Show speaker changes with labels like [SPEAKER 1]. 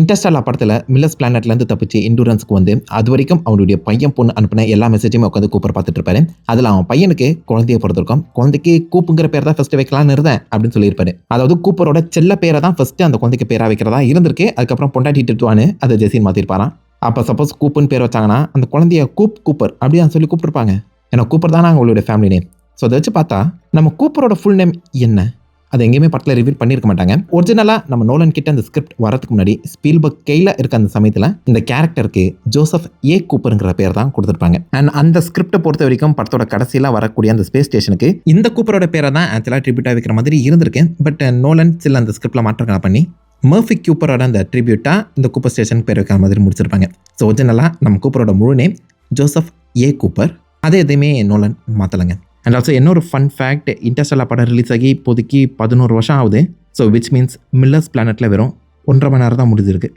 [SPEAKER 1] Interstellar படத்துல millers பிளானட்லேருந்து தப்பிச்சு எண்டூரன்ஸ்க்கு வந்து அது வரைக்கும் அவனுடைய பையன் பொண்ணு அனுப்பின எல்லா மெசேஜுமே உட்காந்து கூப்பர் பார்த்துட்டு இருப்பாரு. அதில் அவன் பையனுக்கு குழந்தைய பிறந்திருக்கும். குழந்தைக்கு கூப்புங்கிற பேர் தான் ஃபர்ஸ்ட் வைக்கலாம்னு இருந்தேன் அப்படின்னு சொல்லியிருப்பாரு. அதாவது கூப்பரோட செல்ல பேரை தான் ஃபர்ஸ்ட் அந்த குழந்தைக்கு பேரா வைக்கிறதா இருந்திருக்கு. அதுக்கப்புறம் பொண்டாட்டி திட்டுவான்னு அதை ஜெசின் மாத்திருப்பாராம். அப்போ சப்போஸ் கூப்புன்னு பேர் வச்சாங்கன்னா அந்த குழந்தைய கூப்பர் அப்படின்னு சொல்லி கூப்பிட்டுருப்பாங்க. ஏன்னா கூப்பர் தானே அவங்களுடைய ஃபேமிலி நேம். ஸோ அதை வச்சு பார்த்தா நம்ம கூப்பரோட ஃபுல் நேம் என்ன அது எங்கேயுமே படத்தில் ரிவீல் பண்ணியிருக்க மாட்டாங்க. ஒரிஜினலாக நம்ம நோலன் கிட்ட அந்த ஸ்கிரிப்ட் வரதுக்கு முன்னாடி ஸ்பீல்பர்க் கையில் இருக்க அந்த சமயத்தில் இந்த கேரக்டருக்கு ஜோசப் ஏ கூப்பருங்கிற பேர் தான் கொடுத்துருப்பாங்க. அண்ட் அந்த ஸ்கிரிப்டை பொறுத்த வரைக்கும் படத்தோட கடைசியில் வரக்கூடிய அந்த ஸ்பேஸ் ஸ்டேஷனுக்கு இந்த கூப்பரோட பேரை தான் ஆக்சுவலாக ட்ரிபியூட்டாக வைக்கிற மாதிரி இருந்திருக்கு. பட் நோலன் சில அந்த ஸ்கிரிப்டில் மாற்றங்களை பண்ணி மர்ஃபி கூப்பரோட அந்த ட்ரிபியூட்டாக இந்த கூப்பர் ஸ்டேஷன் பேர் வைக்கிற மாதிரி முடிச்சிருப்பாங்க. ஸோ ஒரிஜினலாக நம்ம கூப்பரோட முழு நேம் ஜோசப் ஏ கூப்பர். அதே எதையுமே நோலன் மாற்றலைங்க. அண்ட் ஆல்சோ இன்னொரு ஃபன் ஃபேக்ட், இன்டர்ஸ்டெல்லர் படம் ரிலீஸ் ஆகி இப்போதைக்கு 11 வருஷம் ஆகுது. ஸோ விச் மீன்ஸ் மில்லர்ஸ் பிளானட்டில் வெறும் 1.5 மணி நேரம் தான் முடிஞ்சிருக்கு.